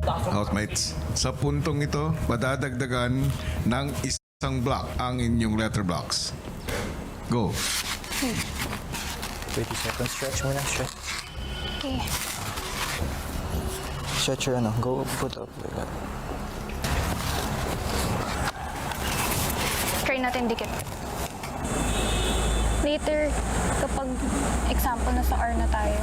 Housemates, sa puntong ito, madadagdagan ng isang block ang inyong letter blocks. Go. 30 seconds. Stretch muna. Stretch. Okay. Stretch your ano. Go put up like that. Try natin dikit. Later, kapag example na sa R na tayo,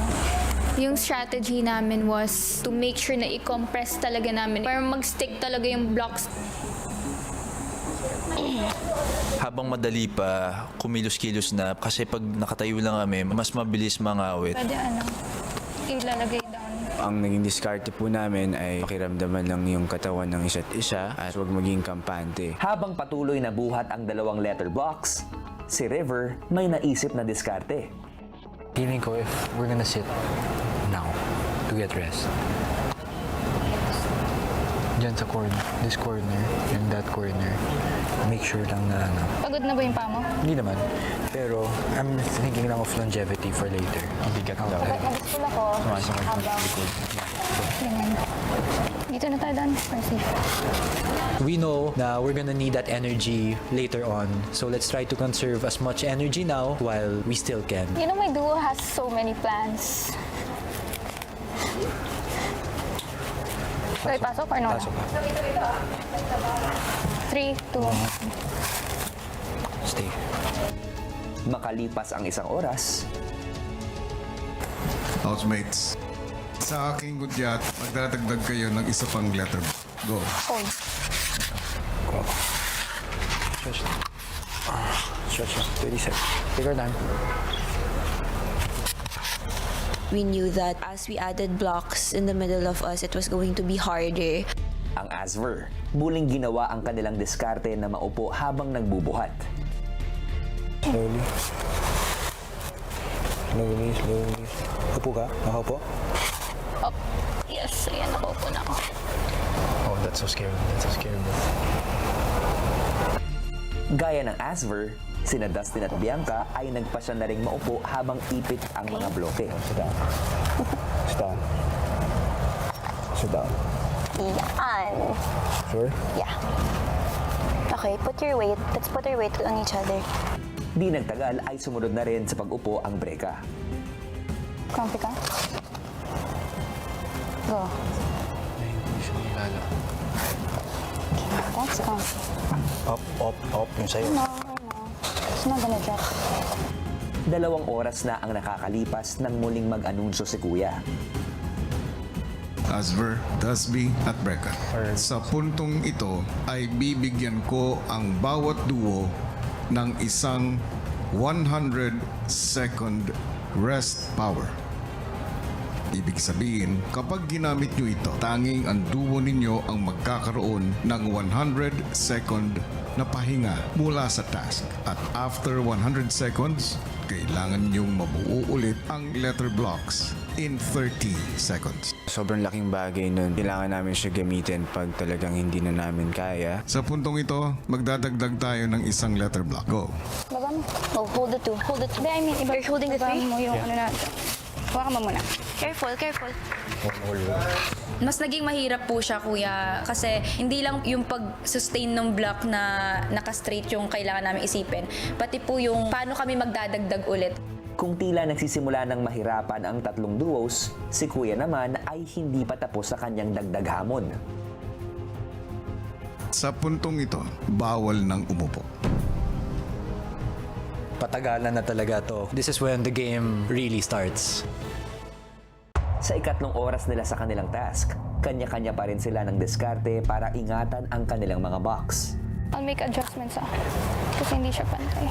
yung strategy namin was to make sure na i-compress talaga namin para mag-stick talaga yung blocks. Habang madali pa, kumilos-kilos na kasi pag nakatayo lang kami, mas mabilis mangawit. Pwede ilalagay down. Ang naging diskarte po namin ay pakiramdaman lang yung katawan ng isa't isa at huwag maging kampante. Habang patuloy na buhat ang dalawang letter blocks, si River may naisip na diskarte. Feeling ko if we're gonna sit now to get rest. Diyan sa corner, this corner, and that corner. Make sure lang na ano. Pagod na ba yung paa mo? Hindi naman. Pero I'm thinking lang of longevity for later. Ang bigat daw. Mag-gusto ako habang ganyan. Dito na tayo doon. Safe. We know na we're gonna need that energy later on. So let's try to conserve as much energy now while we still can. You know, my duo has so many plans. Okay, pasok or no? Pasok. 3, 2, Stay. Makalipas ang isang oras, Housemates, sa aking gudyat, magdadagdag kayo ng isa pang letter block. Go. hold. Stretch. Stretch. 30 seconds. Take our time. We knew that as we added blocks in the middle of us, it was going to be harder. ang Asver. Muling ginawa ang kanilang diskarte na maupo habang nagbubuhat. Slowly. Slowly, slowly. Upo ka? Nakaupo? Oh, yes. Ayan, nakaupo na ako. Oh, that's so scary. That's so scary. Gaya ng Asver, sina Dustin at Bianca ay nagpasya na ring maupo habang ipit ang mga bloke. Sit down. Sit down. Sit down. Yan. Sure? Yeah. Okay, put your weight. Let's put our weight on each other. Di nagtagal ay sumunod na rin sa pag-upo ang Breka. Comfy ka? Go. Hindi siya nilala. That's comfy. Up, up, up. Yung sa'yo. No, I know. It's not gonna drop. 2 oras na ang nakakalipas nang muling mag-anunsyo si Kuya. Asver, Dusby at Breka. Sa puntong ito ay bibigyan ko ang bawat duo ng isang 100-second rest power. Ibig sabihin, kapag ginamit nyo ito, tanging ang duo ninyo ang magkakaroon ng 100-second na pahinga mula sa task. At after 100 seconds, kailangan nyong mabuo ulit ang letter blocks in 30 seconds. Sobrang laking bagay nun. Kailangan namin siya gamitin pag talagang hindi na namin kaya. Sa puntong ito, magdadagdag tayo ng isang letter block. Go! Baba mo. Oh, hold the two. Hold the two. I mean, you're holding the three? Mo yung ano na. Huwag mo muna. Careful, careful. Mas naging mahirap po siya, kuya, kasi hindi lang yung pag-sustain ng block na naka-straight yung kailangan namin isipin, pati po yung paano kami magdadagdag ulit. Kung tila nagsisimula ng mahirapan ang tatlong duos, si Kuya naman ay hindi pa tapos sa kanyang dagdag hamon. Sa puntong ito, bawal nang umupo. Patagalan na talaga to. This is when the game really starts. Sa 3 oras nila sa kanilang task, kanya-kanya pa rin sila ng diskarte para ingatan ang kanilang mga box. I'll make adjustments kasi hindi siya pantay.